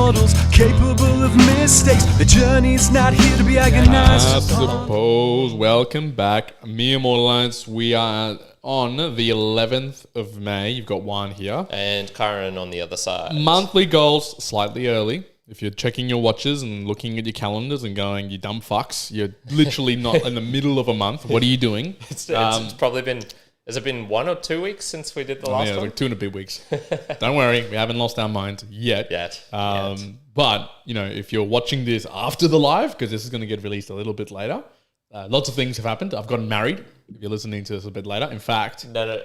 mortals, capable of mistakes. The journey's not here to be agonized. I suppose. Welcome back, mere mortalites. We are on the 11th of May. You've got Juan here. And Kyrin on the other side. Monthly goals, slightly early. If you're checking your watches and looking at your calendars and going, you dumb fucks, you're literally not in the middle of a month. What are you doing? It's probably been, has it been 1 or 2 weeks since we did the last one? Like 2.5 weeks. Don't worry, we haven't lost our minds yet. But, you know, if you're watching this after the live, because this is going to get released a little bit later, lots of things have happened. I've gotten married. If you're listening to this a bit later, in fact, No.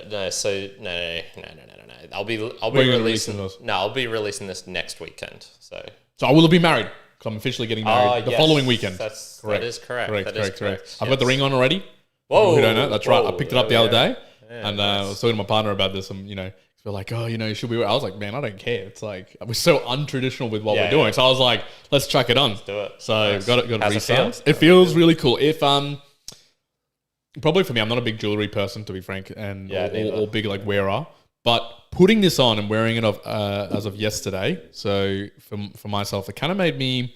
I'll be releasing. I'll be releasing this next weekend. So I will be married because I'm officially getting married the following weekend. That is correct. Correct. I've got the ring on already. Whoa, who don't know? That's right. I picked it up the other day, Yeah, and I was talking to my partner about this. And we're like, oh, should we? I was like, man, I don't care. It's like we're so untraditional with what we're doing. So I was like, let's chuck it on. Let's do it. So Nice. got to How's restart. It feels really cool. If probably for me, I'm not a big jewelry person, to be frank, and or big like wearer. But putting this on and wearing it as of yesterday, so for myself, it kind of made me.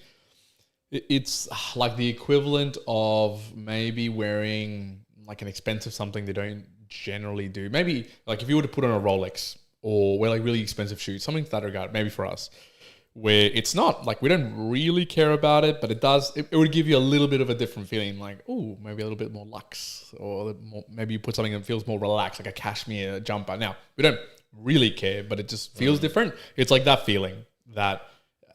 It's like the equivalent of maybe wearing like an expensive something they don't generally do. Maybe like if you were to put on a Rolex or wear like really expensive shoes, something to that regard. Maybe for us, where it's not like we don't really care about it, but it does. It would give you a little bit of a different feeling, like maybe a little bit more luxe, or maybe you put something that feels more relaxed, like a cashmere jumper. Now we don't really care, but it just feels different. It's like that feeling that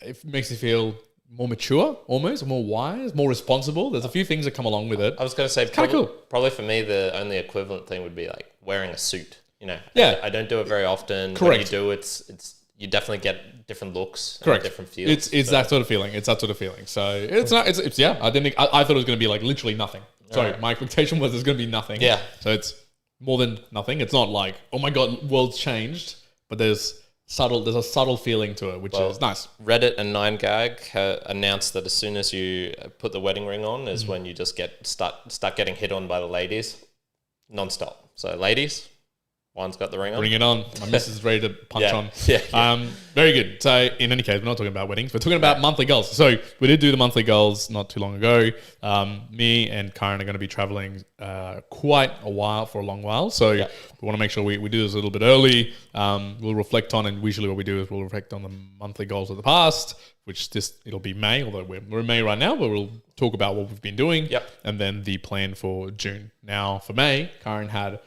it makes you feel more mature, almost more wise, more responsible. There's a few things that come along with it. I was going to say, kind of cool. Probably for me, the only equivalent thing would be like wearing a suit. I don't do it very often. Correct. When you do, it's you definitely get different looks. Correct. And different feels. It's that sort of feeling. It's that sort of feeling. So it's not. It's yeah. I didn't. I thought it was going to be like literally nothing. Sorry, my expectation was there's going to be nothing. Yeah. So it's more than nothing. It's not like, oh my god, world's changed. But there's a subtle feeling to it, which is nice. Reddit and 9gag announced that as soon as you put the wedding ring on is when you just start getting hit on by the ladies nonstop. So ladies, Juan's got the ring on. Bring it on. My missus is ready to punch on. Yeah. Very good. So in any case, we're not talking about weddings. We're talking about monthly goals. So we did do the monthly goals not too long ago. Me and Kyrin are going to be traveling quite a while, for a long while. So we want to make sure we do this a little bit early. We'll reflect on, and usually what we do is we'll reflect on the monthly goals of the past, which it'll be May, although we're in May right now, but we'll talk about what we've been doing. Yep. And then the plan for June. Now for May, Kyrin had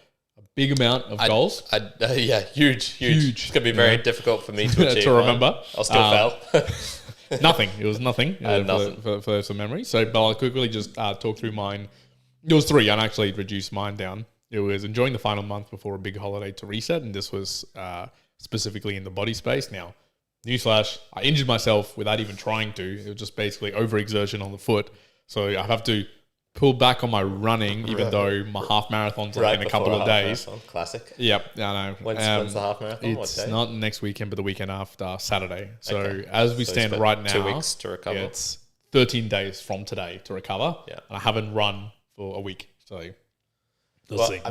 big amount of goals. Huge. It's going to be very difficult for me to achieve. To remember. I'll still fail. Nothing. It was nothing. Nothing. For some memory. So, but I'll quickly just talk through mine. It was 3, and I actually reduced mine down. It was enjoying the final month before a big holiday to reset, and this was specifically in the body space. Now, newsflash, I injured myself without even trying to. It was just basically overexertion on the foot. So I have to pull back on my running, even though my half marathon's in a couple of days. Marathon. Classic. Yep, I know. When's the half marathon? It's not next weekend, but the weekend after Saturday. So as we stand right now, 2 weeks to recover. It's 13 days from today to recover. Yeah. And I haven't run for a week. So I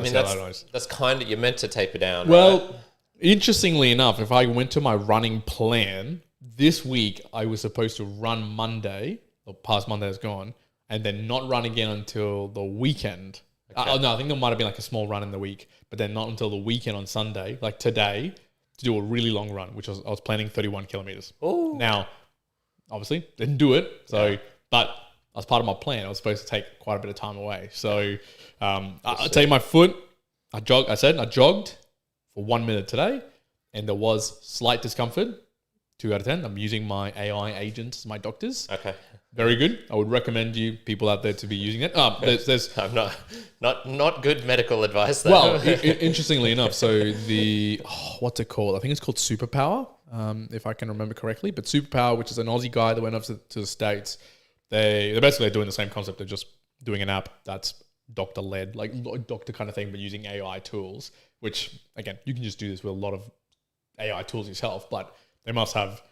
mean, that's kind of, you're meant to taper down. Well, right? Interestingly enough, if I went to my running plan, this week I was supposed to run Monday, or past Monday is gone, and then not run again until the weekend. Okay. No, I think there might have been like a small run in the week, but then not until the weekend on Sunday, like today, to do a really long run, which I was planning 31 kilometers. Ooh. Now, obviously, didn't do it. So, but as part of my plan, I was supposed to take quite a bit of time away. So, I tell you, my foot, I jogged for 1 minute today, and there was slight discomfort. 2 out of 10. I'm using my AI agents as my doctors. Okay. Very good. I would recommend you people out there to be using it. There's I'm not good medical advice though. Well, interestingly enough, so what's it called? I think it's called Superpower, if I can remember correctly. But Superpower, which is an Aussie guy that went up to the States, they're basically doing the same concept. They're just doing an app that's doctor-led, like doctor kind of thing, but using AI tools, which, again, you can just do this with a lot of AI tools yourself, but they must have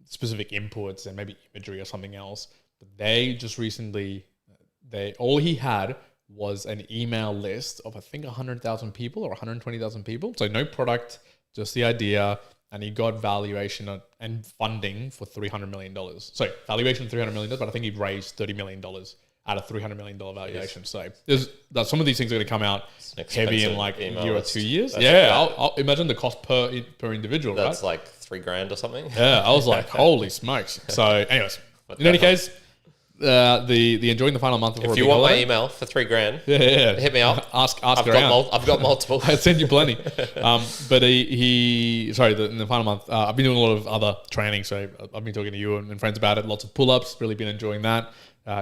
specific inputs and maybe imagery or something else. But they just recently, all he had was an email list of, I think, 100,000 people or 120,000 people. So no product, just the idea. and he got valuation and funding for $300 million. So valuation $300 million, but I think he raised $30 million out of $300 million valuation. So some of these things are going to come out heavy in like a year or 2 years. I'll imagine the cost per individual. That's right? like $3,000 or something. Yeah, I was like, holy smokes. So, anyways, in any case, the enjoying the final month. If you want my email for $3,000, hit me up. Ask I've around. I've got multiple. I'd send you plenty. But in the final month, I've been doing a lot of other training. So I've been talking to you and friends about it. Lots of pull-ups. Really been enjoying that.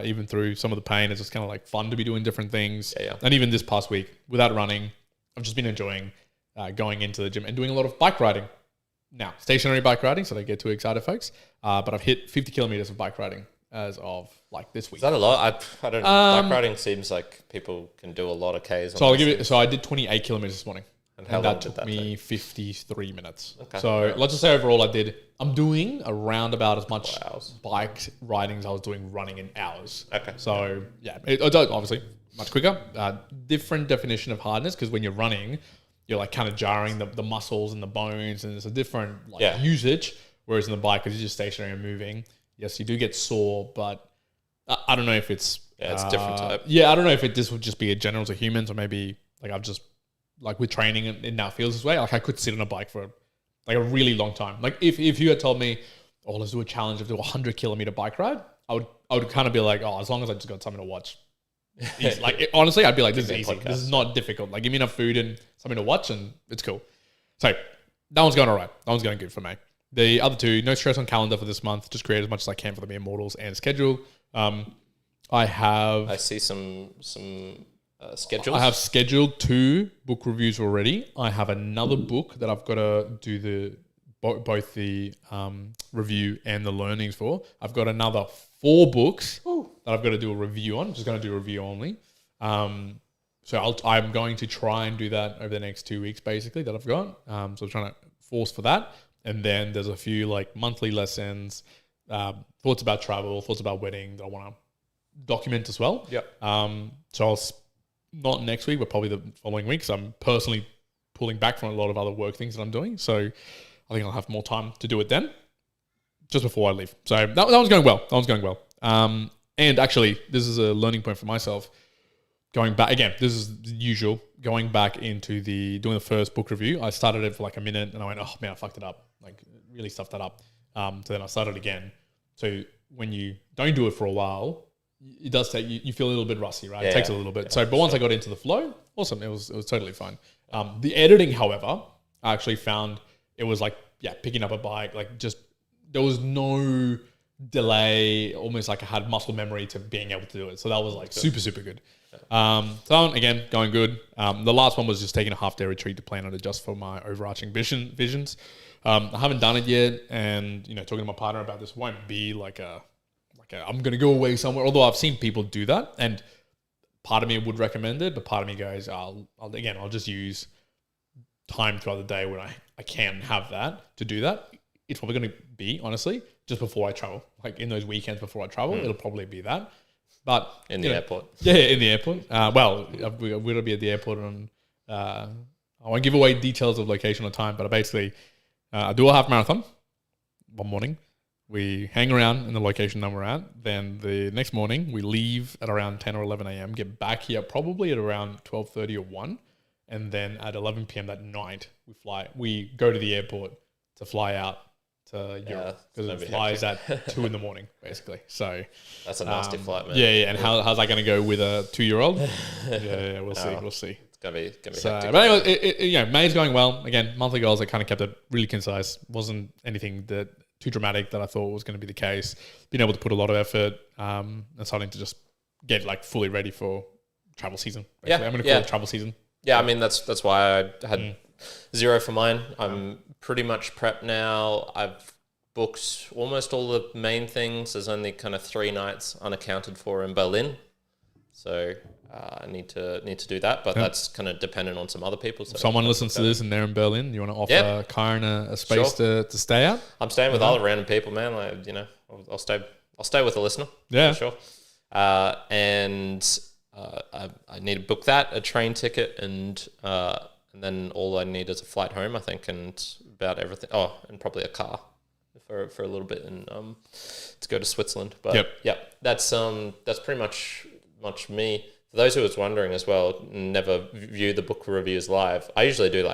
Even through some of the pain, it's just kind of like fun to be doing different things. Yeah. And even this past week, without running, I've just been enjoying going into the gym and doing a lot of bike riding. Now, stationary bike riding, so don't get too excited, folks. But I've hit 50 kilometers of bike riding as of like this week. Is that a lot? I don't know. Bike riding seems like people can do a lot of Ks. So I'll give it. So I did 28 kilometers this morning. And how long that did took me 53 minutes. Okay. So let's just say overall I'm doing around about as much bike riding as I was doing running in hours. Okay. So it's obviously much quicker. Different definition of hardness, because when you're running, you're like kind of jarring the muscles and the bones, and it's a different usage. Whereas in the bike, because you're just stationary and moving, yes, you do get sore, but I don't know if it's it's a different type. I don't know if this would just be a general to humans, or maybe like I've just like with training it now feels this way. Like I could sit on a bike for like a really long time. Like if you had told me, oh, let's do a challenge of do a 100 kilometer bike ride, I would kind of be like, oh, as long as I just got something to watch. Honestly, I'd be like, this is easy. This is not difficult. Like give me enough food and something to watch and it's cool. So that one's going all right. That one's going good for me. The other two, no stress on calendar for this month. Just create as much as I can for the Immortals and schedule. I see some schedules. I have scheduled 2 book reviews already. I have another book that I've got to do both the review and the learnings for. I've got another 4 books that I've got to do a review on. Just going to do a review only. So I'm going to try and do that over the next 2 weeks, basically, that I've got. So I'm trying to force for that. And then there's a few like monthly lessons, thoughts about travel, thoughts about wedding that I want to document as well. So I'll not next week, but probably the following week, because I'm personally pulling back from a lot of other work things that I'm doing. So I think I'll have more time to do it then, just before I leave. So that one's going well. And actually, this is a learning point for myself. Going back, again, this is the usual, going back into doing the first book review. I started it for like a minute and I went, oh man, I fucked it up. Like really stuffed that up. So then I started again. So when you don't do it for a while, it does take you feel a little bit rusty, right? It takes a little bit. But once I got into the flow, awesome. It was totally fine. The editing, however, I actually found it was like, picking up a bike, like just, there was no delay, almost like I had muscle memory to being able to do it. So that was like super, super good. So again, going good. The last one was just taking a half-day retreat to plan on it just for my overarching visions. I haven't done it yet, and talking to my partner about this won't be like a I'm going to go away somewhere. Although I've seen people do that, and part of me would recommend it, but part of me goes, I'll just use time throughout the day when I can have that to do that. It's probably going to be, honestly, just before I travel. Like in those weekends before I travel, it'll probably be that. But in the airport. Yeah, in the airport. We'll be at the airport on, I won't give away details of location or time, but I do a half marathon one morning. We hang around in the location that we're at. Then the next morning, we leave at around 10 or 11 a.m., get back here probably at around 12:30 or 1. And then at 11 p.m. that night, we go to the airport to fly out to Europe, because it flies at 2 in the morning, basically. So that's a nasty flight, man. Yeah. And how's that going to go with a 2-year-old? We'll see. It's gonna be so, hectic. But anyway, May's going well. Again, monthly goals, I kind of kept it really concise. Wasn't anything that too dramatic that I thought was going to be the case. Being able to put a lot of effort and starting to just get like fully ready for travel season. Basically. I'm going to call it travel season. Yeah, I mean that's why I had 0 for mine. I'm pretty much prepped now. I've booked almost all the main things. There's only kind of 3 nights unaccounted for in Berlin, so I need to do that. But that's kind of dependent on some other people. So if someone listens to this and they're in Berlin, you want to offer Kyrin a space to stay at? I'm staying with other random people, man. Like, I'll stay with a listener. Yeah, for sure. And I need to book that, a train ticket, and and then all I need is a flight home, I think, and about everything. Oh, and probably a car for a little bit, and to go to Switzerland. But that's pretty much me. For those who was wondering as well, never view the book reviews live. I usually do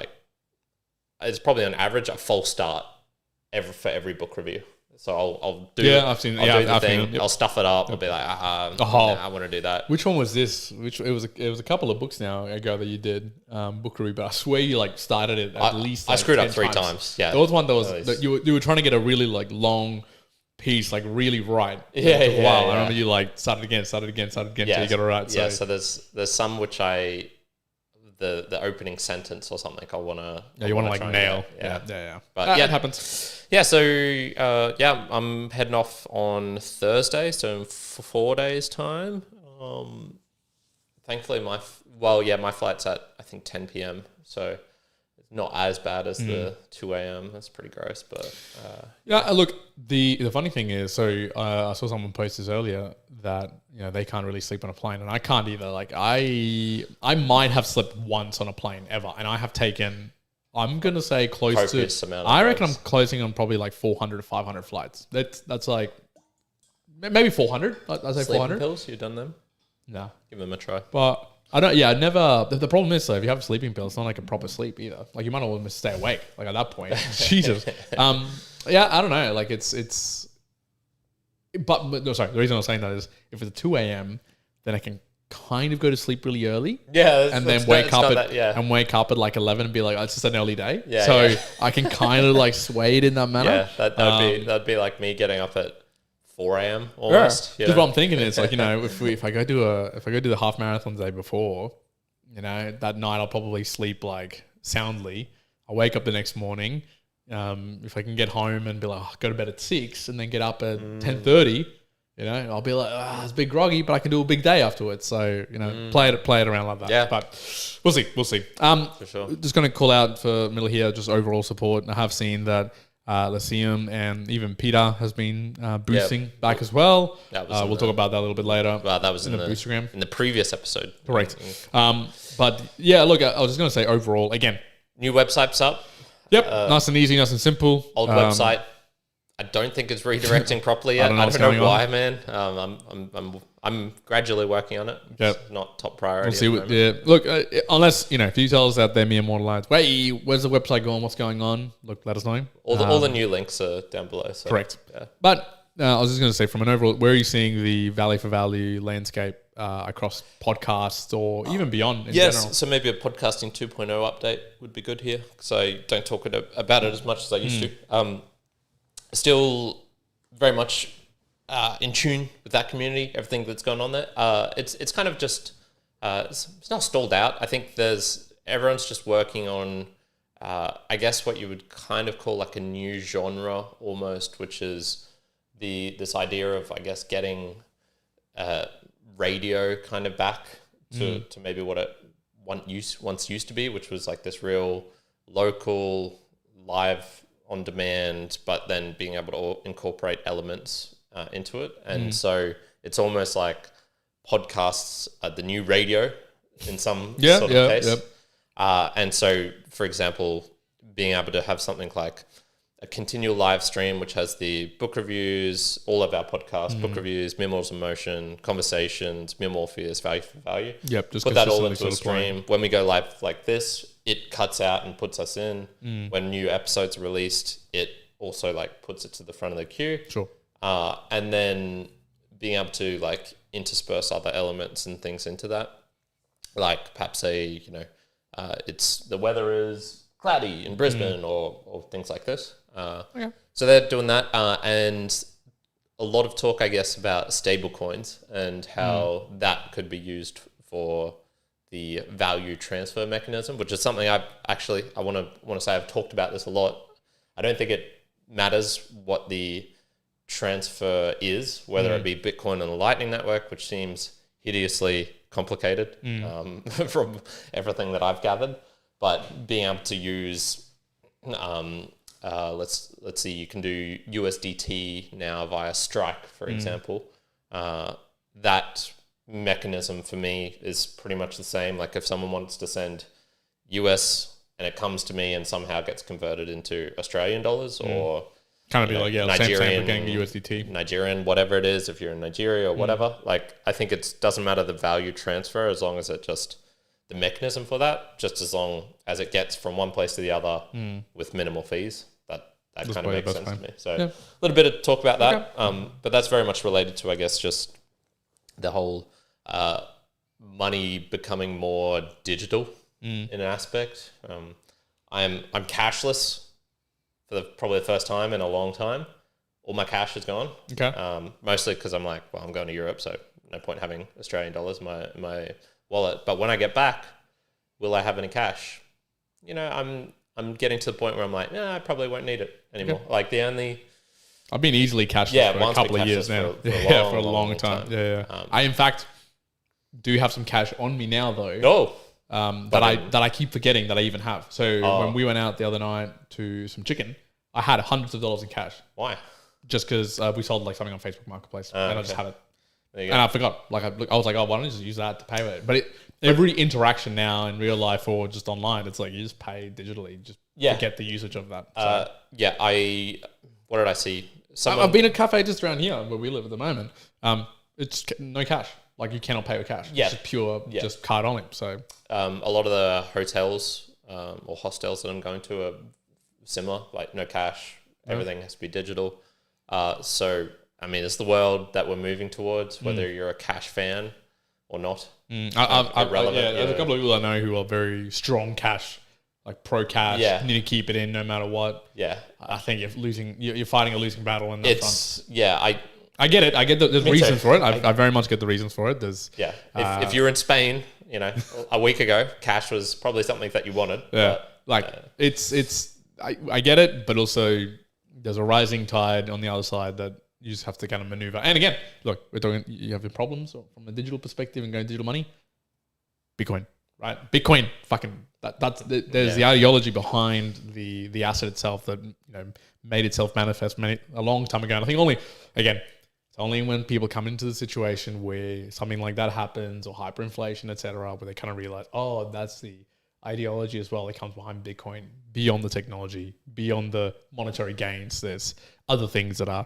it's probably on average a false start for every book review. So I'll do. Yeah, I've seen. I'll do the I've thing. seen it. I'll stuff it up. I'll be like, I want to do that. Which one was this? It was a couple of books now ago that you did book review, but I swear you started it at least. I screwed up 3 times. Yeah, there was one that was that you were trying to get a really long piece really right. Yeah. Wow, I remember you started again till you get it right. So. Yeah, so there's some which the opening sentence or something I want to. Yeah, you want to nail. Yeah. But it happens. Yeah, so I'm heading off on Thursday, so in 4 days' time. Thankfully, my flight's at I think 10 p.m. So it's not as bad as the 2 a.m. That's pretty gross, but look, the funny thing is, so I saw someone post this earlier that they can't really sleep on a plane, and I can't either. I might have slept once on a plane ever, and I have taken. I'm gonna say close to. I reckon I'm closing on probably 400 to 500 flights. That's maybe 400. I'd say sleeping 400 pills. You done them? No, give them a try. But I don't. Yeah, I never. The problem is, though, if you have a sleeping pill, it's not a proper sleep either. You might almost stay awake. At that point, Jesus. Yeah, I don't know. It's. But no, sorry. The reason I was saying that is if it's 2 a.m., then I can kind of go to sleep really early. Yeah, and then wake up at 11 and be like, oh, it's just an early day. Yeah, so I can kind of sway it in that manner. Yeah, that'd be like me getting up at 4 a.m. almost. Because what I'm thinking is if I go do the half marathon the day before, that night I'll probably sleep soundly. I'll wake up the next morning. If I can get home and be go to bed at 6 and then get up at 10:30. I'll be it's a bit groggy, but I can do a big day afterwards. So, play it around like that. Yeah. But we'll see. For sure. Just going to call out for middle here, just overall support. I have seen that Lyceum and even Peter has been boosting back as well. We'll talk about that a little bit later. Well, that was in the Boostergram. In the previous episode. Correct. But yeah, look, I was just going to say overall, again. New website's up. Yep. Nice and easy, nice and simple. Old website. I don't think it's redirecting properly yet. I don't know why, man. I'm gradually working on it. It's not top priority. We'll see. Look, unless if you tell us out there, me and Mortalites, wait, where's the website going? What's going on? Look, let us know. All the new links are down below. So, correct. Yeah. But I was just going to say, from an overall, where are you seeing the value for value landscape across podcasts or even beyond? In general? So maybe a podcasting 2.0 update would be good here. So I don't talk about it as much as I used to. Still very much in tune with that community, everything that's going on there. It's kind of just it's not stalled out. I think everyone's just working on I guess what you would kind of call a new genre almost, which is this idea of getting radio kind of back to maybe what it once used to be, which was this real local live on demand, but then being able to incorporate elements into it. And so it's almost like podcasts are the new radio in some sort of case. And so, for example, being able to have something like a continual live stream, which has the book reviews, all of our podcasts, book reviews, Memoirs of Motion, Conversations, Mere Morpheus, Value for Value. Yep, just put that all into a stream. When we go live like this, it cuts out and puts us in. When new episodes are released, it also puts it to the front of the queue. Sure. And then being able to intersperse other elements and things into that, perhaps it's the weather is cloudy in Brisbane or things like this. So they're doing that, and a lot of talk, I guess, about stable coins and how that could be used for the value transfer mechanism, which is something I want to say I've talked about this a lot. I don't think it matters what the transfer is, whether it be Bitcoin on the Lightning Network, which seems hideously complicated from everything that I've gathered, but being able to use let's see, you can do USDT now via Strike, for example. That mechanism for me is pretty much the same. If someone wants to send US and it comes to me and somehow gets converted into Australian dollars or kind of be like, Nigerian, same for getting USDT. Nigerian, whatever it is, if you're in Nigeria or whatever. Like, I think it doesn't matter the value transfer as long as it just, the mechanism for that, just as long as it gets from one place to the other with minimal fees. That kind of makes sense to me. So a little bit of talk about that. Okay. But that's very much related to, I guess, just the whole money becoming more digital in an aspect. I'm cashless for probably the first time in a long time. All my cash is gone. Okay. Mostly because I'm like, well, I'm going to Europe, so no point having Australian dollars in my wallet. But when I get back, will I have any cash? I'm getting to the point where I'm like, I probably won't need it anymore. Okay. Like I've been easily cashless for a couple of years now. For a long time. Yeah. I in fact do have some cash on me now though. That I keep forgetting that I even have. So when we went out the other night to some chicken, I had hundreds of dollars in cash. Why? Just because we sold like something on Facebook Marketplace, and I just had it. And I forgot. Like I was like, why don't I just use that to pay with it? But every interaction now in real life or just online, it's like you just pay digitally. Just forget the usage of that. So. What did I see? I've been at a cafe just around here where we live at the moment. It's no cash. Like you cannot pay with cash. Yeah. It's just pure, just card on it. So a lot of the hotels or hostels that I'm going to are similar. Like no cash. Everything has to be digital. So I mean, it's the world that we're moving towards. Whether you're a cash fan or not, irrelevant. There's a couple of people I know who are very strong cash, like pro cash. Yeah, need to keep it in no matter what. Yeah, I think you're fighting a losing battle in that front. Yeah, I get it. I get there's reasons for it. I very much get the reasons for it. There's if you're in Spain, a week ago, cash was probably something that you wanted. Yeah, but, I get it, but also there's a rising tide on the other side that you just have to kind of maneuver. And again, look, we're talking, you have the problems from a digital perspective and going digital money. Bitcoin, right? Bitcoin, there's the ideology behind the asset itself that made itself manifest a long time ago. And I think it's only when people come into the situation where something like that happens or hyperinflation, etc., where they kind of realize, that's the ideology as well that comes behind Bitcoin, beyond the technology, beyond the monetary gains. There's other things that are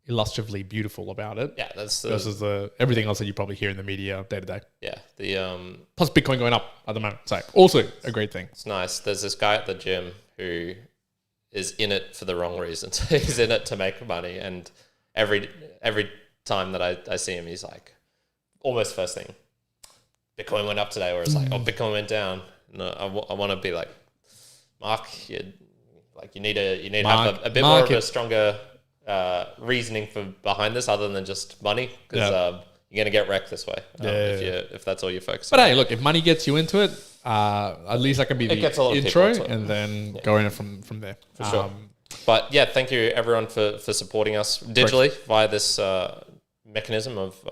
illustratively beautiful about it. Yeah, that's versus everything else that you probably hear in the media day to day. Yeah, plus Bitcoin going up at the moment, so also a great thing. It's nice. There's this guy at the gym who is in it for the wrong reasons. He's in it to make money, and every time that I see him, he's like, almost first thing, Bitcoin went up today, or it's like, Bitcoin went down. No, I want to be like, Mark, you need to have a bit more of a stronger reasoning for behind this other than just money, because you're going to get wrecked this way if that's all you're focusing on. But hey, look, if money gets you into it, at least that can be the intro and then go in it from there. For sure. But yeah, thank you everyone for supporting us digitally via this mechanism of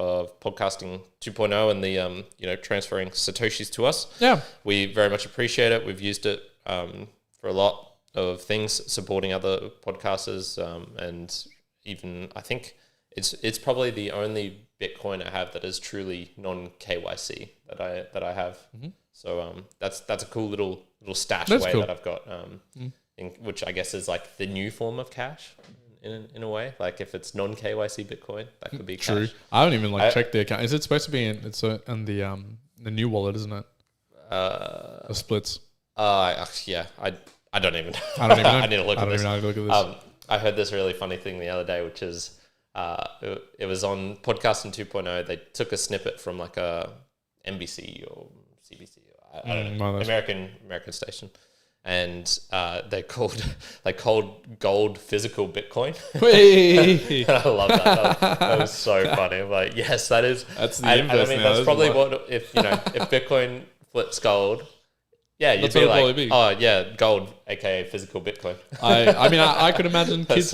podcasting 2.0 and the transferring Satoshis to us. Yeah. We very much appreciate it. We've used it for a lot of things, supporting other podcasters, and even I think it's probably the only Bitcoin I have that is truly non KYC that I have. Mm-hmm. So that's a cool little stash that I've got, which I guess is like the new form of cash in a way. Like if it's non KYC Bitcoin, that could be true. Cash. I haven't even checked the account. Is it supposed to be in the new wallet? Isn't it? The splits. I don't even know. I don't even know. I need to look at this. I don't even know how to look at this. I heard this really funny thing the other day, which is it was on Podcasting 2.0. They took a snippet from like a NBC or CBC, I don't know, American station, and they called gold physical Bitcoin. I love that. That was so funny. I'm like, yes, that's the inverse. I mean, that's probably what if Bitcoin flips gold. Yeah, you'd be like, oh yeah, gold, aka physical Bitcoin. I could imagine kids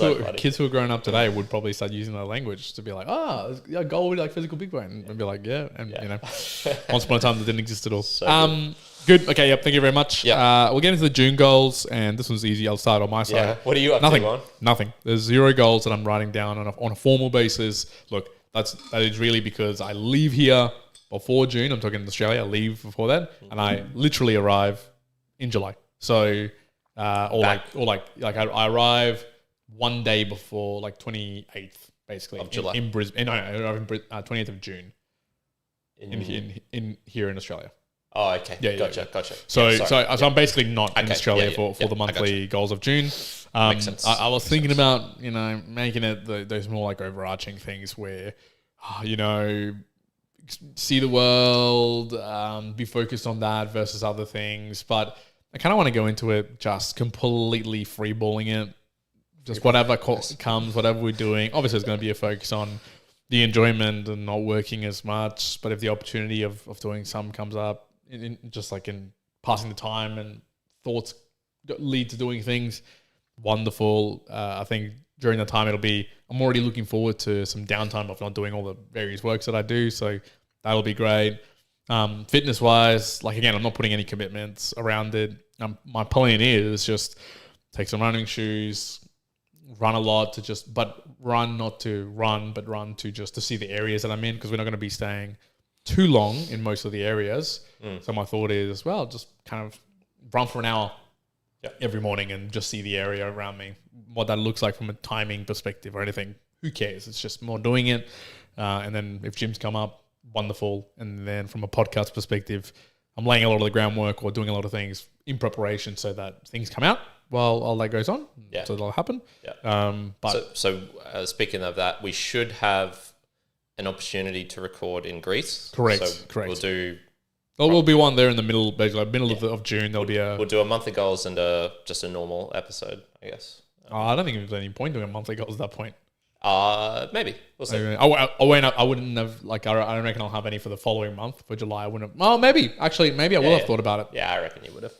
who are growing up today would probably start using that language to be like, gold, like physical Bitcoin, and be like, once upon a time that didn't exist at all. So good. Okay, yep. Thank you very much. Yep. We'll get into the June goals, and this one's easy. I'll start on my side. Yeah. What are you up to? Nothing. There's 0 goals that I'm writing down on a formal basis. Look, that is really because I leave here before June. I'm talking in Australia. I leave before that, and I literally arrive in July. So, I arrive one day before, like 28th, basically of July in Brisbane. No, I arrive in 28th of June in here in Australia. Oh, okay. Yeah, gotcha. So, Yeah, so I'm basically not in Okay, Australia yeah, for the monthly goals of June. Makes sense. I was thinking about, making it those more like overarching things where, see the world, be focused on that versus other things. But I kind of want to go into it just completely freeballing it. Just whatever comes, whatever we're doing. Obviously, there's going to be a focus on the enjoyment and not working as much. But if the opportunity of doing some comes up, just like in passing the time and thoughts lead to doing things, wonderful. I think during the time I'm already looking forward to some downtime of not doing all the various works that I do. So that'll be great. Fitness wise, like again, I'm not putting any commitments around it. My plan is just take some running shoes, run a lot but run to just to see the areas that I'm in, because we're not going to be staying too long in most of the areas. So my thought is, well, just kind of run for an hour every morning and just see the area around me. What that looks like from a timing perspective or anything, who cares? It's just more doing it. And then if gyms come up, wonderful. And then from a podcast perspective, I'm laying a lot of the groundwork or doing a lot of things in preparation so that things come out while all that goes on. Yeah. So that'll happen. Yeah. So speaking of that, we should have an opportunity to record in Greece. Correct. So correct. We'll do. There will be one there in the middle, basically middle of June. There'll be a. We'll do a monthly goals and just a normal episode, I guess. I don't think there's any point doing a monthly goals at that point. Maybe we'll see. I wouldn't have I don't reckon I'll have any for the following month for July. I wouldn't have. Oh, maybe I will have thought about it. Yeah, I reckon you would have.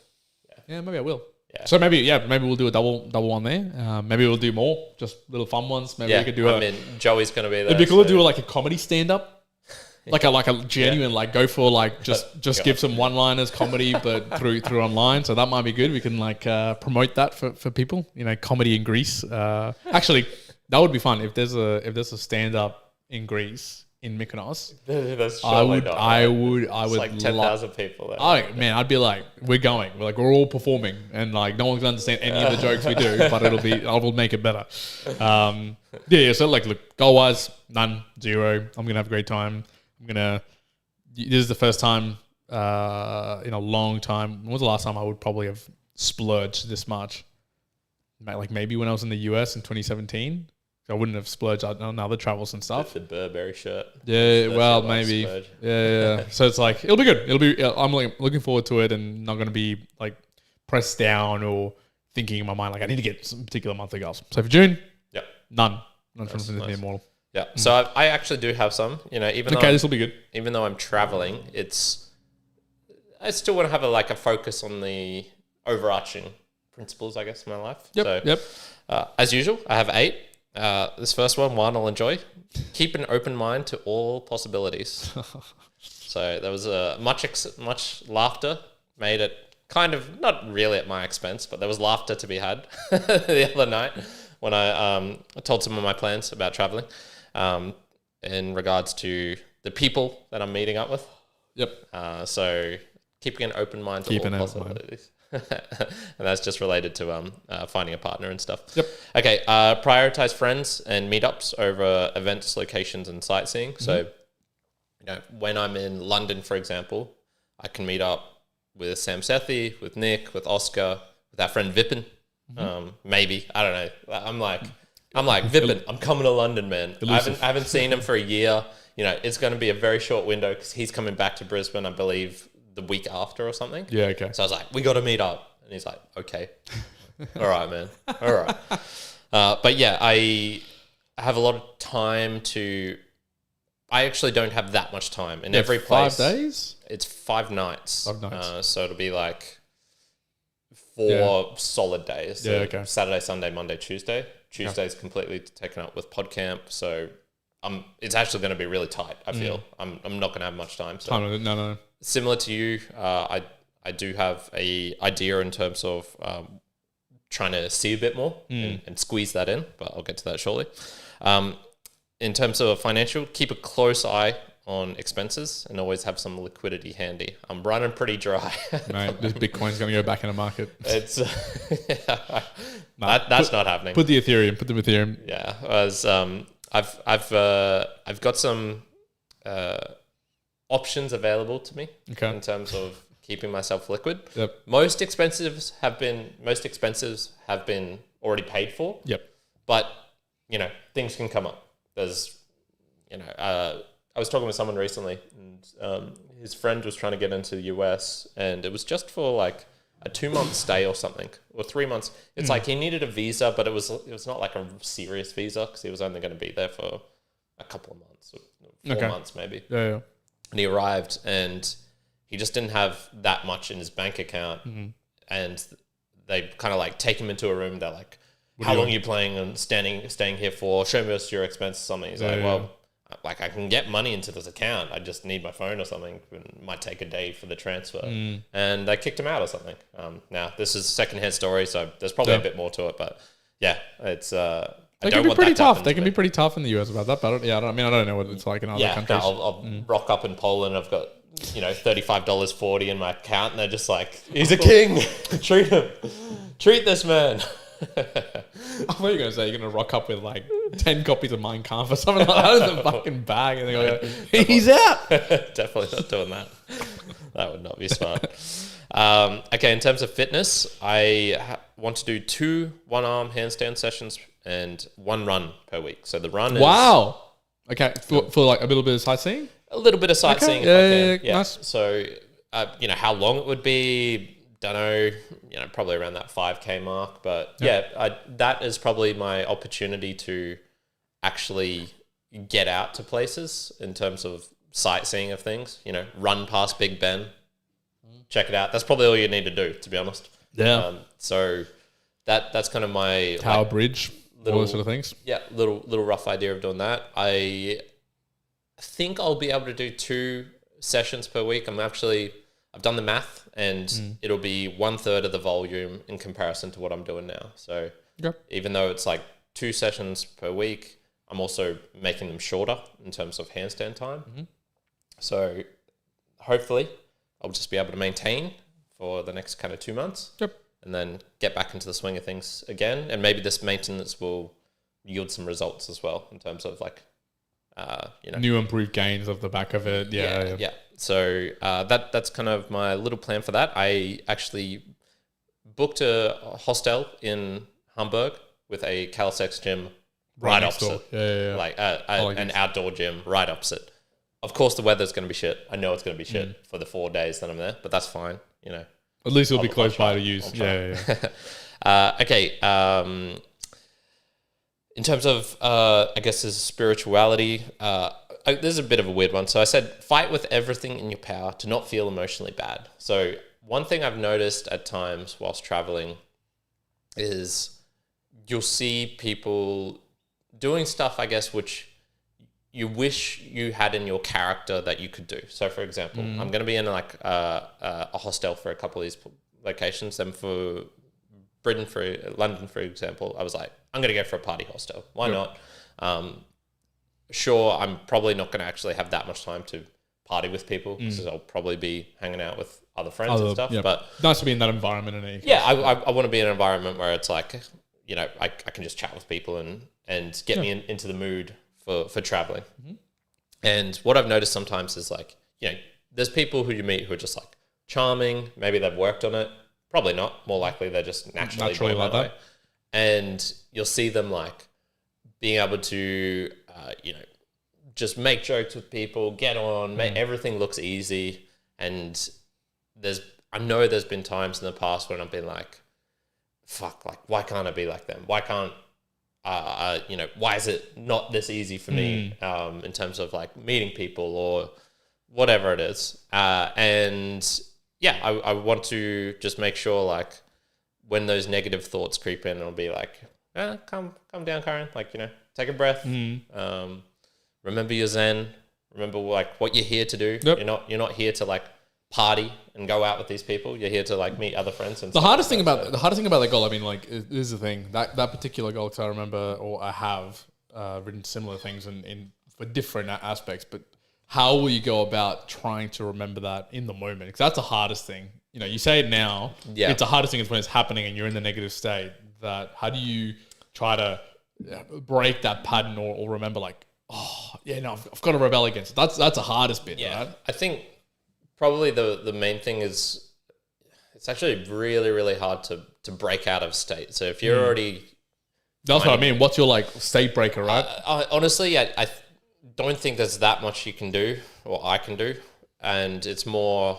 Yeah, maybe I will. Yeah. So maybe we'll do a double one there. Maybe we'll do more, just little fun ones. Maybe we could do Joey's going to be there. It'd be cool to do like a comedy stand up. Like a genuine go for just give some one liners comedy but through online, so that might be good. We can promote that for people, comedy in Greece. Actually, that would be fun if there's a stand up in Greece in Mykonos. I would like 10,000 people there. Oh man, I'd be like, we're going. We're all performing, and no one's gonna understand any of the jokes we do, but I will make it better. So look, goal wise, none, 0. I'm gonna have a great time. This is the first time in a long time. When was the last time I would probably have splurged this much? Like maybe when I was in the US in 2017. I wouldn't have splurged on other travels and stuff. The Burberry shirt. Yeah, well, maybe. Yeah. So it's it'll be good. I'm looking forward to it, and not going to be pressed down or thinking in my mind I need to get some particular monthly goals. So for June, none from the Immortal. Yeah. So I actually do have some. This will be good. Even though I'm traveling, I still want to have a focus on the overarching principles, I guess, in my life. Yep. As usual, I have 8. This first one I'll enjoy. Keep an open mind to all possibilities. So there was much laughter made at kind of not really at my expense, but there was laughter to be had the other night when I told some of my plans about traveling in regards to the people that I'm meeting up with. Yep. So keeping an open mind to all possibilities. And that's just related to finding a partner and stuff. Yep. Okay. Prioritize friends and meetups over events, locations, and sightseeing. Mm-hmm. So, when I'm in London, for example, I can meet up with Sam Sethi, with Nick, with Oscar, with our friend Vipin. Mm-hmm. Maybe, I don't know. I'm like Vipin. I'm coming to London, man. I haven't seen him for a year. It's going to be a very short window because he's coming back to Brisbane, I believe, the week after or something. Yeah, okay. So I was like, we got to meet up. And he's like, okay. All right, man. All right. But yeah, I have a lot of time I actually don't have that much time. In every place. 5 days? It's 5 nights. 5 nights. So it'll be 4 solid days. So okay. Saturday, Sunday, Monday, Tuesday. Tuesday's completely taken up with PodCamp. So it's actually going to be really tight, I feel. I'm not going to have much time. So. No. Similar to you, I do have a idea in terms of trying to see a bit more and squeeze that in, but I'll get to that shortly. In terms of financial, keep a close eye on expenses and always have some liquidity handy. I'm running pretty dry. Mate, this Bitcoin's going to go back in the market. It's that's not happening. Put the Ethereum. Yeah, I've got some options available to me in terms of keeping myself liquid. Yep. Most expenses have been already paid for. Yep. But things can come up. There's I was talking with someone recently, and his friend was trying to get into the US, and it was just for like a 2-month stay or something, or 3 months. It's like he needed a visa, but it was not like a serious visa because he was only going to be there for a couple of months, or 4 months maybe. Yeah. And he arrived, and he just didn't have that much in his bank account, and they kind of like take him into a room. They're like, "How long are you planning on staying here for? Show us your expenses." Something. He's like, "Well, like I can get money into this account. I just need my phone or something. It might take a day for the transfer." And they kicked him out or something. Now this is a secondhand story, so there's probably a bit more to it. But yeah, it's they can be pretty tough. They can be pretty tough in the US about that. But I don't know what it's like in other countries. I'll rock up in Poland. I've got $35.40 in my account, and they're just like, "He's a king. Treat him. Treat this man." I thought you were going to say you're going to rock up with like 10 copies of Mein Kampf or something like that in the fucking bag, and they go, "He's out." Definitely not doing that. That would not be smart. Okay, in terms of fitness, I want to do 2 one-arm handstand sessions and 1 run per week. So the run is... Wow. Okay, for like a little bit of sightseeing? A little bit of sightseeing. Okay. Yeah. Nice. So, how long it would be, don't know, probably around that 5K mark. But that is probably my opportunity to actually get out to places in terms of sightseeing of things. Run past Big Ben, check it out. That's probably all you need to do, to be honest. Yeah. So that's kind of my Tower Bridge, all those sort of things. Yeah, little rough idea of doing that. I think I'll be able to do 2 sessions per week. I've done the math, and it'll be 1/3 of the volume in comparison to what I'm doing now. So even though it's like 2 sessions per week, I'm also making them shorter in terms of handstand time. So hopefully I'll just be able to maintain for the next kind of 2 months. And then get back into the swing of things again. And maybe this maintenance will yield some results as well in terms of like, new improved gains off the back of it. Yeah. So that's kind of my little plan for that. I actually booked a hostel in Hamburg with a calisthenics gym right opposite. Like an outdoor gym right opposite. Of course, the weather's going to be shit. I know it's going to be shit for the 4 days that I'm there, but that's fine. At least it'll be close by to use. Okay. In terms of, I guess, there's spirituality. This is a bit of a weird one. So I said, fight with everything in your power to not feel emotionally bad. So one thing I've noticed at times whilst traveling is you'll see people doing stuff, I guess, which you wish you had in your character that you could do. So, for example, I'm going to be in like a hostel for a couple of these locations. And for London, for example, I was like, I'm going to go for a party hostel. Why not? Sure, I'm probably not going to actually have that much time to party with people because I'll probably be hanging out with other friends and stuff. But nice to be in that environment. I want to be in an environment where it's like, I can just chat with people and get me into the mood for traveling. And what I've noticed sometimes is like, there's people who you meet who are just like charming. Maybe they've worked on it. Probably not. More likely they're just naturally like that. Way. And you'll see them like being able to, just make jokes with people, get on, make everything looks easy. And I know there's been times in the past when I've been like, fuck, like, why can't I be like them? Why can't, why is it not this easy for me in terms of like meeting people or whatever it is? And yeah, I want to just make sure like when those negative thoughts creep in, I'll be like, calm down, Kyrin. Like, take a breath. Remember your Zen. Remember like what you're here to do. You're not here to like party and go out with these people. You're here to like meet other friends. And the hardest thing about that goal, I mean, like, is the thing that particular goal. Because I remember, or I have written similar things in for different aspects. But how will you go about trying to remember that in the moment? Because that's the hardest thing. You know, you say it now. Yeah. It's the hardest thing is when it's happening and you're in the negative state. That how do you try to break that pattern or remember like, oh yeah, no, I've got to rebel against it. That's the hardest bit. Yeah, right? I think probably the main thing is it's actually really, really hard to break out of state. So if you're already... That's what I mean. What's your like state breaker, right? Honestly, I don't think there's that much you can do or I can do. And it's more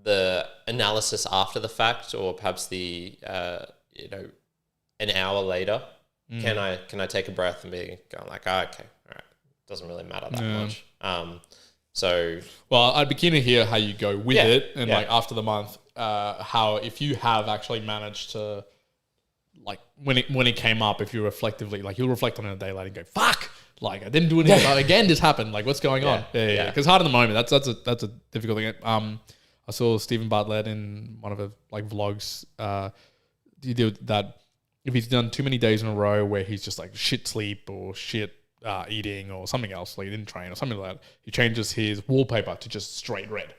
the analysis after the fact or perhaps the, an hour later. Can I take a breath and be going like, okay, all right. Doesn't really matter that much. Well, I'd be keen to hear how you go with it and like after the month, how if you have actually managed to like when it came up, if you reflectively like you'll reflect on it a day later and go, fuck, like I didn't do anything about it again, this happened. Like what's going on? Yeah. Because hard in the moment, that's a difficult thing. I saw Stephen Bartlett in one of his like vlogs. He did that if he's done too many days in a row where he's just like shit sleep or shit eating or something else, like he didn't train or something like that, he changes his wallpaper to just straight red.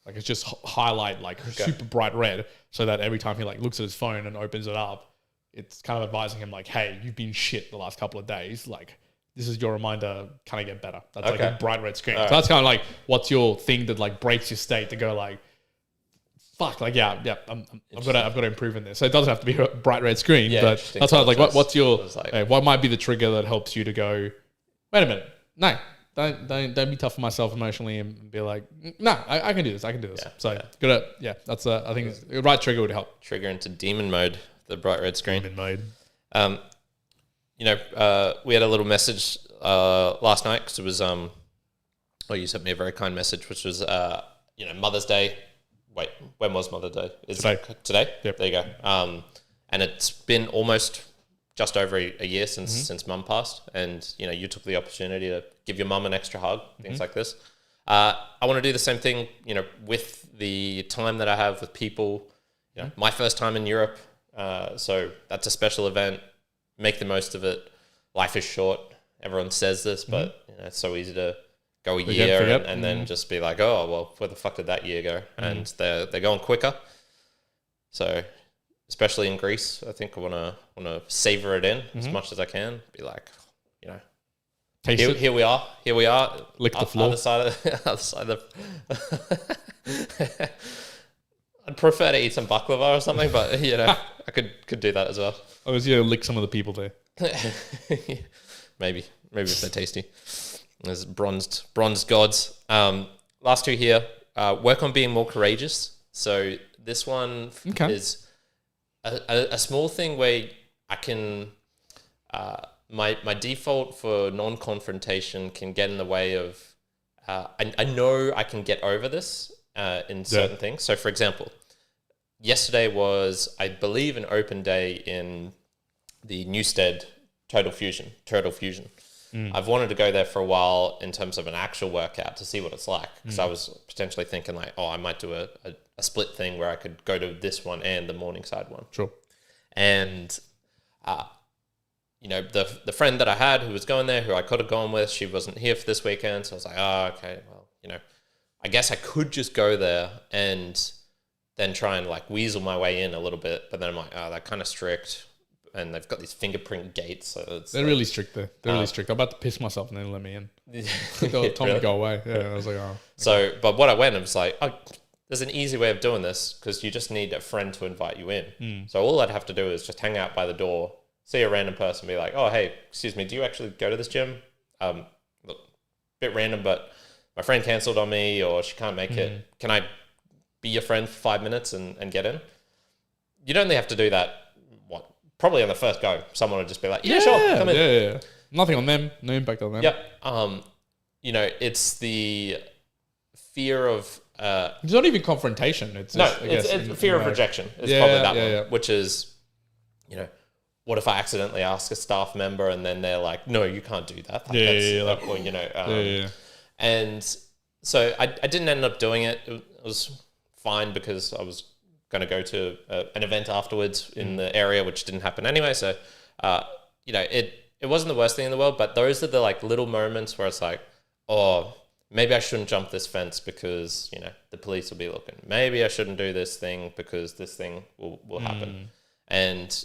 Like it's just highlight like super bright red so that every time he like looks at his phone and opens it up, it's kind of advising him like, hey, you've been shit the last couple of days. Like this is your reminder, can I get better? That's like a bright red screen. So that's kind of like, what's your thing that like breaks your state to go like, fuck, like I've got to improve in this. So it doesn't have to be a bright red screen, but that's how like what's your what might be the trigger that helps you to go, wait a minute, no, don't be tough on myself emotionally and be like, no, I can do this, that's I think the right trigger would help. Trigger into demon mode, the bright red screen. Demon mode. We had a little message last night because it was you sent me a very kind message, which was Mother's Day. Wait, when was Mother's Day? Is it today? Yep. There you go. And it's been almost just over a year since Mum passed, and you took the opportunity to give your mum an extra hug, things like this. I want to do the same thing, with the time that I have with people. My first time in Europe, so that's a special event. Make the most of it. Life is short. Everyone says this, but it's so easy to go a year and then just be like, oh, well, where the fuck did that year go? And they're going quicker. So, especially in Greece, I think I want to savor it in as much as I can. Be like, here we are. Lick the floor. Other side of I'd prefer to eat some baklava or something, but I could do that as well. I was lick some of the people there. Maybe if they're tasty. There's bronzed gods. Last two here. Work on being more courageous. So this one is a small thing where I can. My default for non-confrontation can get in the way of. I know I can get over this in certain things. So, for example, yesterday was, I believe, an open day in the Newstead Turtle Fusion. I've wanted to go there for a while in terms of an actual workout to see what it's like, because I was potentially thinking like, I might do a split thing where I could go to this one and the Morningside one. Sure. And the friend that I had who was going there, who I could have gone with, she wasn't here for this weekend, so I was like, okay, well, I guess I could just go there and then try and like weasel my way in a little bit, but then I'm like, they're kind of strict. And they've got these fingerprint gates. So they're really strict there. They're really strict. I'm about to piss myself and then let me in. They told me to go away. Yeah, I was like, oh. Okay. So, but what I went, I was like, there's an easy way of doing this because you just need a friend to invite you in. So all I'd have to do is just hang out by the door, see a random person, be like, oh, hey, excuse me, do you actually go to this gym? Look, bit random, but my friend cancelled on me or she can't make it. Can I be your friend for 5 minutes and get in? You'd only have to do that. Probably on the first go, someone would just be like, yeah, sure, come in. Yeah. Nothing on them, no impact on them. Yep. It's the fear of... it's not even confrontation. It's fear of rejection. It's probably that one, which is, what if I accidentally ask a staff member and then they're like, no, you can't do that. And so I didn't end up doing it. It was fine because I was going to go to an event afterwards in the area, which didn't happen anyway. So, it wasn't the worst thing in the world, but those are the like little moments where it's like, oh, maybe I shouldn't jump this fence because, the police will be looking. Maybe I shouldn't do this thing because this thing will happen. And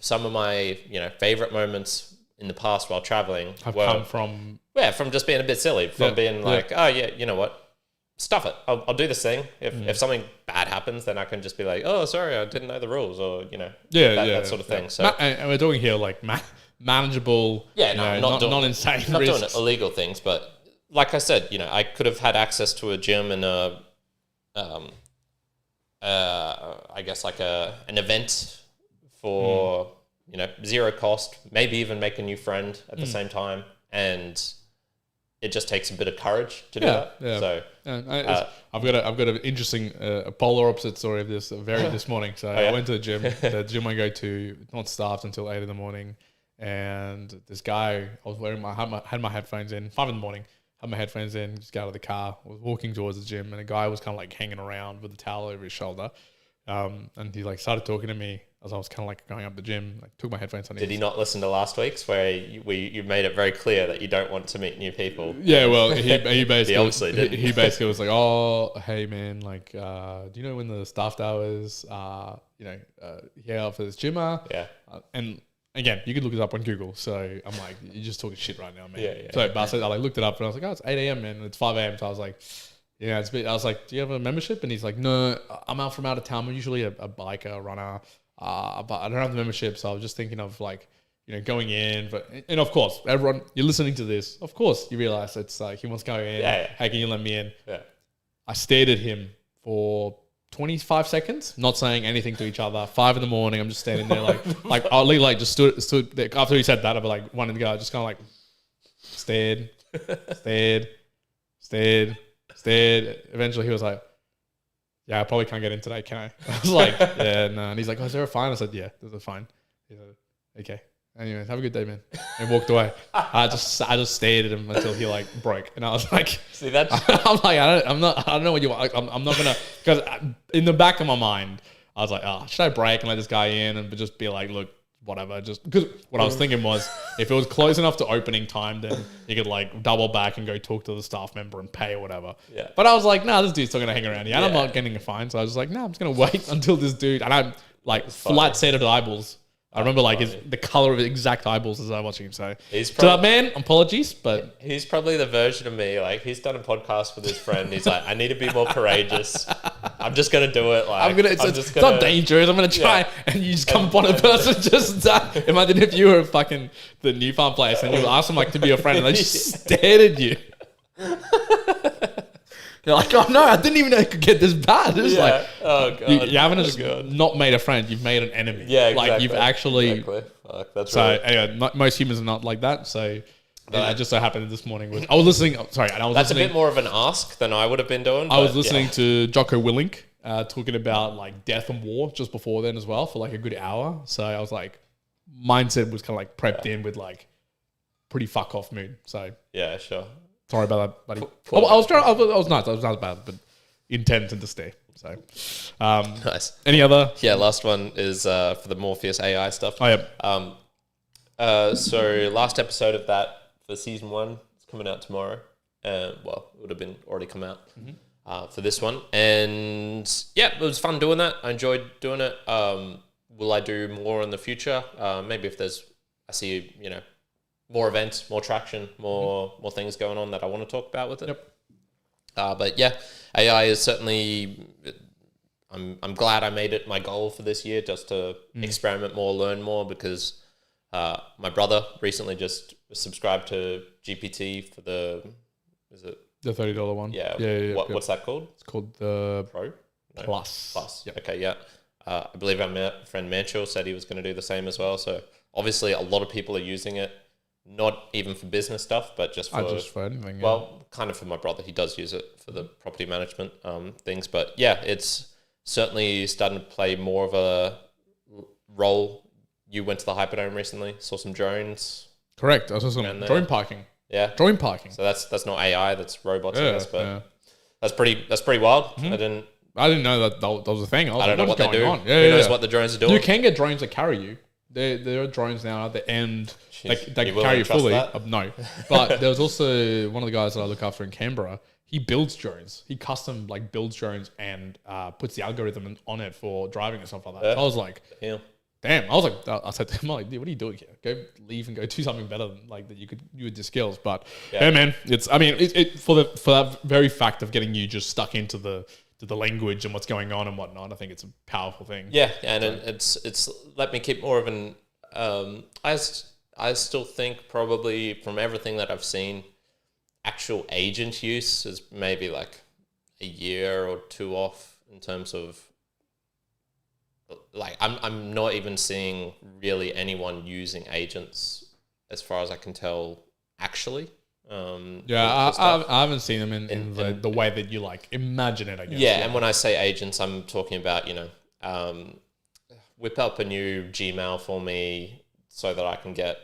some of my, favorite moments in the past while traveling have come from... Yeah, from just being a bit silly, from being like, oh yeah, you know what? Stuff it. I'll do this thing. If something bad happens, then I can just be like, oh, sorry, I didn't know the rules, or that sort of thing. So, and we're talking here like manageable. Yeah, not insane. Not risks. doing illegal things, but like I said, I could have had access to a gym and I guess like an event for zero cost, maybe even make a new friend at the same time, and it just takes a bit of courage to do that. Yeah. So I've got an interesting polar opposite story of this this morning. So I went to the gym. The gym I go to not staffed until 8 a.m, and this guy, I was wearing had my headphones in 5 a.m. Had my headphones in, just got out of the car. I was walking towards the gym, and a guy was kind of like hanging around with a towel over his shoulder, and he like started talking to me as I was kind of like going up the gym. I took my headphones on. Did he not listen to last week's where you made it very clear that you don't want to meet new people? Yeah, well, he basically he obviously didn't. He basically was like, "Oh, hey man, like, do you know when the staffed hours are, here for this gym are?" Yeah. And again, you could look it up on Google. So I'm like, "You're just talking shit right now, man." Yeah. So, but I looked it up and I was like, "Oh, it's 8 a.m. man. It's 5 a.m." So I was like, "Yeah, it's a bit." I was like, "Do you have a membership?" And he's like, "No, I'm out of town. I'm usually a biker, a runner." But I don't have the membership, so I was just thinking of like, going in. And of course, everyone, you're listening to this. Of course, you realize it's like he wants to go in. Yeah. Hey, can you let me in? Yeah. I stared at him for 25 seconds, not saying anything to each other. 5 a.m, I'm just standing there like I literally just stood there. After he said that, I'd be like wanting to go. I just kind of like stared. Eventually, he was like, "Yeah, I probably can't get in today, can I?" I was like, "Yeah, no." And he's like, "Oh, is there a fine?" I said, "Yeah, there's a fine." He said, "Okay. Anyways, have a good day, man." And walked away. I just stared at him until he like broke, and I was like, "See that?" I'm like, I don't know what you want. I'm not gonna, because in the back of my mind, I was like, "Oh, should I break and let this guy in and just be like, look, whatever." Just because what I was thinking was, if it was close enough to opening time, then you could like double back and go talk to the staff member and pay or whatever. Yeah. But I was like, nah, this dude's still gonna hang around here, and I'm not getting a fine. So I was just like, nah, I'm just gonna wait until this dude, and I'm like flat-setted eyeballs. I remember like the color of his exact eyeballs as I was watching him. So to that man, apologies, but he's probably the version of me. Like, he's done a podcast with his friend. He's like, I need to be more courageous. I'm just gonna do it. Like, it's not dangerous. I'm gonna try, and you just come upon a person just. Imagine if you were fucking the New Farm place and you asked them like to be your friend, and they just stared at you. You're like, "Oh no, I didn't even know it could get this bad." It's like, oh god, you haven't just not made a friend; you've made an enemy. Yeah, exactly. Like you've actually. Exactly. Fuck, that's so right. anyway, most humans are not like that. So that just so happened this morning I was listening. Sorry, and I was. That's listening, a bit more of an ask than I would have been doing. I was listening to Jocko Willink talking about like death and war just before then as well for like a good hour. So I was like, mindset was kind of like prepped in with like pretty fuck off mood. So yeah, sure. Sorry about that, buddy. I was nice. I was not bad, but intended to stay. So, nice. Any other? Yeah, last one is for the Morpheus AI stuff. Oh yeah. So last episode of that for season 1 is coming out tomorrow. Well, it would have been already come out for this one, and yeah, it was fun doing that. I enjoyed doing it. Will I do more in the future? Maybe if I see more events, more traction, more things going on that I want to talk about with it. Yep. But yeah, AI is certainly. I'm glad I made it my goal for this year, just to experiment more, learn more, because my brother recently just subscribed to GPT for the $30 one. Yeah. What's that called? It's called the Pro? No. Plus. Yep. Okay, yeah. I believe our friend Manchel said he was going to do the same as well. So obviously a lot of people are using it, not even for business stuff, but just for anything. Yeah. Well, kind of for my brother. He does use it for the property management things. But yeah, it's certainly starting to play more of a role. You went to the Hyperdome recently, saw some drones. Correct. I saw some drone parking. Yeah. Drone parking. So that's not AI, that's robots, I guess, but that's pretty wild. I didn't know that was a thing. I don't know what they do. On? Who knows what the drones are doing? You can get drones that carry you. there are drones now at the end. Jeez, They you willing carry to you trust fully. that? No. But there was also one of the guys that I look after in Canberra. He builds drones. He custom builds drones and puts the algorithm on it for driving and stuff like that. Yeah. So I was like, Yeah. damn. I said to him, like, dude, what are you doing here? Go leave and go do something better than that you with your skills. But yeah, man, for that very fact of getting you just stuck into the language and what's going on and whatnot, I think it's a powerful thing. Yeah, and it's let me keep more of an. I still think probably from everything that I've seen, actual agent use is maybe like a year or two off in terms of. Like I'm not even seeing really anyone using agents as far as I can tell. Actually, I haven't seen them in the way that you imagine it, I guess. Yeah, and when I say agents, I'm talking about whip up a new Gmail for me so that I can get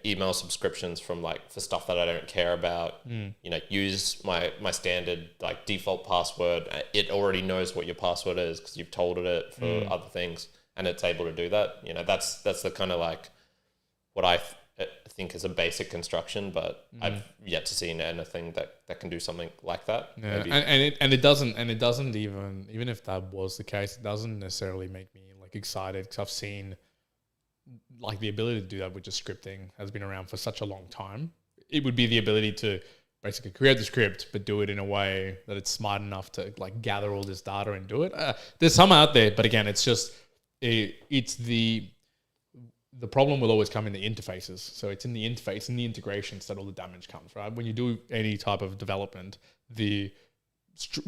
email subscriptions from for stuff that I don't care about. Use my standard default password. It already knows what your password is because you've told it for other things, and it's able to do that. That's the kind of what I think is a basic construction, but I've yet to see anything that can do something like that. Yeah, and it doesn't even if that was the case, it doesn't necessarily make me excited because I've seen the ability to do that with just scripting has been around for such a long time. It would be the ability to basically create the script, but do it in a way that it's smart enough to gather all this data and do it. There's some out there, but again, it's just it's the problem will always come in the interfaces. So it's in the interface, in the integrations that all the damage comes, right? When you do any type of development,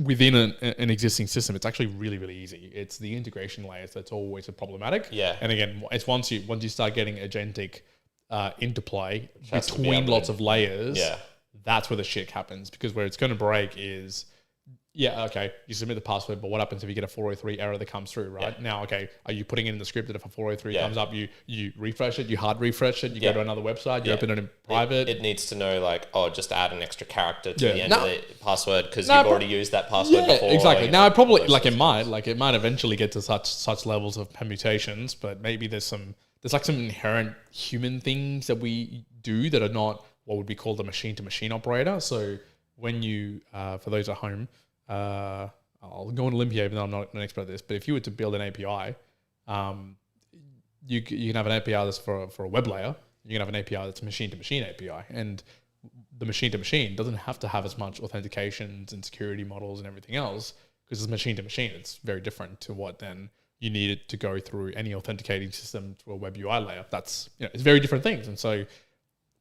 within an existing system, it's actually really, really easy. It's the integration layers that's always problematic. Yeah. And again, it's once you start getting agentic interplay between lots of layers, that's where the shit happens. Because where it's going to break is, okay, you submit the password, but what happens if you get a 403 error that comes through, right? Yeah. Now, okay, are you putting it in the script that if a 403 comes up, you refresh it, you hard refresh it, you go to another website, you open it in private? It needs to know just add an extra character to the end of the password because you've already used that password before. Exactly. Now, it probably, it might eventually get to such levels of permutations, but maybe there's some inherent human things that we do that are not what would be called a machine-to-machine operator. So when you, for those at home, I'll go on a limb here, even though I'm not an expert at this, but if you were to build an API, you can have an API that's for a web layer. You can have an API that's a machine-to-machine API. And the machine-to-machine doesn't have to have as much authentications and security models and everything else because it's machine-to-machine. It's very different to what then you need it to go through any authenticating system to a web UI layer. That's, it's very different things. And so,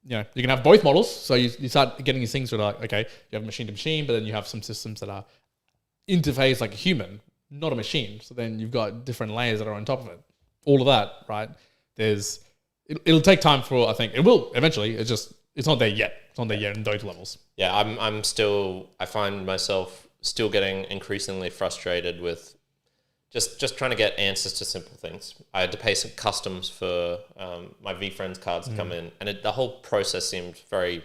you can have both models. So you start getting these things where okay, you have machine to machine, but then you have some systems that are interface like a human, not a machine. So then you've got different layers that are on top of it. All of that, right? It'll take time for, I think it will eventually. It's not there yet. It's not there yet in those levels. Yeah. I find myself still getting increasingly frustrated with just trying to get answers to simple things. I had to pay some customs for my VFriends cards to come in, and the whole process seemed very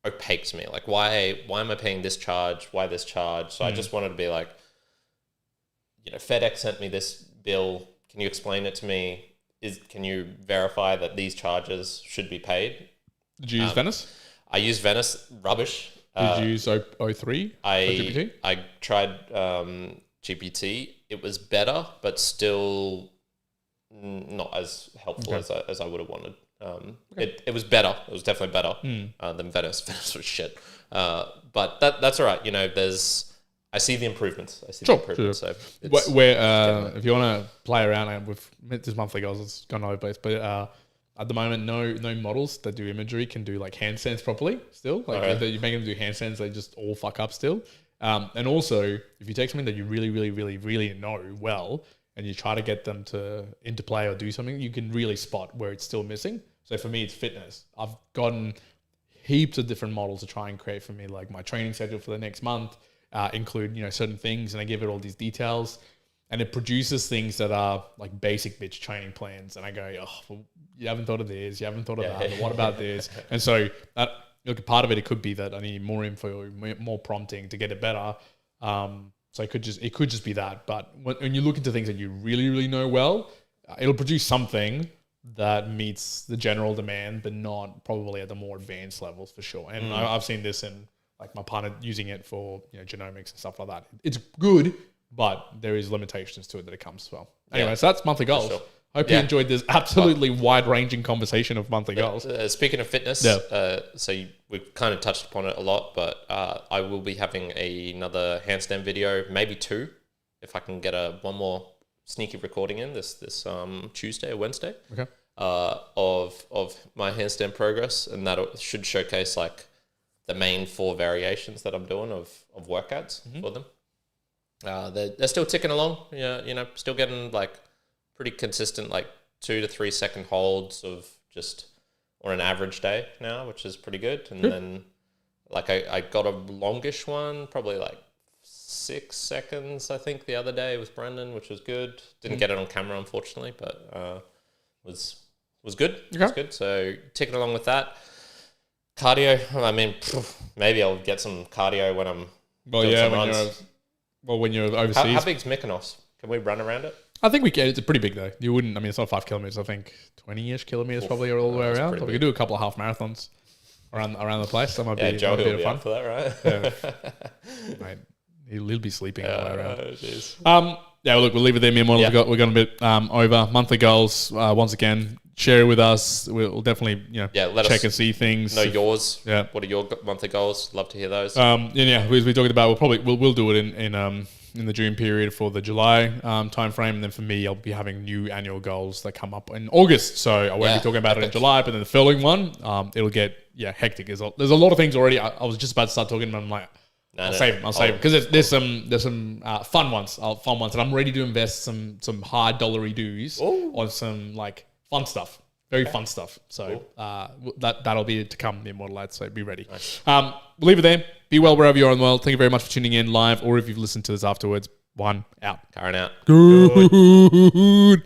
opaque to me. Why am I paying this charge? Why this charge? So I just wanted to be FedEx sent me this bill. Can you explain it to me? Can you verify that these charges should be paid? Did you use Venice? I used Venice. Rubbish. Did you use O3? I tried GPT. It was better, but still not as helpful as I would have wanted. It was better. It was definitely better than Venice. Venice was shit. But that's all right. I see the improvements. Sure. So if you want to play around with this monthly goals, it's gone over place. But at the moment, no models that do imagery can do hand scans properly. Still, if you make them do hand scans, they just all fuck up still. And also, if you take something that you really, really, really, really know well, and you try to get them to interplay or do something, you can really spot where it's still missing. So for me, it's fitness. I've gotten heaps of different models to try and create for me, my training schedule for the next month, include certain things, and I give it all these details, and it produces things that are basic bitch training plans. And I go, well, you haven't thought of this, you haven't thought of that. What about this? And so part of it could be that I need more info, more prompting to get it better. So it could just be that. But when you look into things that you really, really know well, it'll produce something that meets the general demand, but not probably at the more advanced levels for sure. And I've seen this in like my partner using it for genomics and stuff like that. It's good, but there is limitations to it that it comes as well. Anyway, so that's monthly goals. Sure. Hope you enjoyed this absolutely wide-ranging conversation of monthly goals. Speaking of fitness, we've kind of touched upon it a lot, but I will be having another handstand video, maybe 2, if I can get one more sneaky recording in this Tuesday or Wednesday. Okay. Of my handstand progress, and that should showcase like the main 4 variations that I'm doing of workouts for them. They're still ticking along. Still getting like pretty consistent, like 2 to 3 second holds of just on an average day now, which is pretty good. And then like I got a longish one, probably like 6 seconds, I think, the other day with Brendan, which was good. Didn't get it on camera, unfortunately, but was good. Okay. It was good. So ticking along with that. Cardio, I mean, maybe I'll get some cardio when I'm doing some runs. When you're overseas. How big's Mykonos? Can we run around it? I think we can. It's pretty big though. You wouldn't. I mean, it's not 5 kilometers. I think 20-ish kilometers probably all the way around. So we could do a couple of half marathons around the place. That might be Joe a bit of fun for that, right? Mate, he'll be sleeping all the way around. Look, we'll leave it there. Me and Model, we're going a bit over. Monthly goals. Once again, share it with us. We'll definitely let check and see things. Know yours. Yeah. What are your monthly goals? Love to hear those. As we talked about, we'll do it in the June period for the July time frame, and then for me, I'll be having new annual goals that come up in August. So I won't be talking about it in July, but then the following one, it'll get hectic. There's a lot of things already. I was just about to start talking, but I'm like, I'll save them because there's some fun ones, and I'm ready to invest some high dollary dues on some like fun stuff. Very fun stuff. So that'll be to come in Model Ads, so be ready. Nice. We'll leave it there. Be well wherever you are in the world. Thank you very much for tuning in live, or if you've listened to this afterwards. One out. Kyrin out. Good.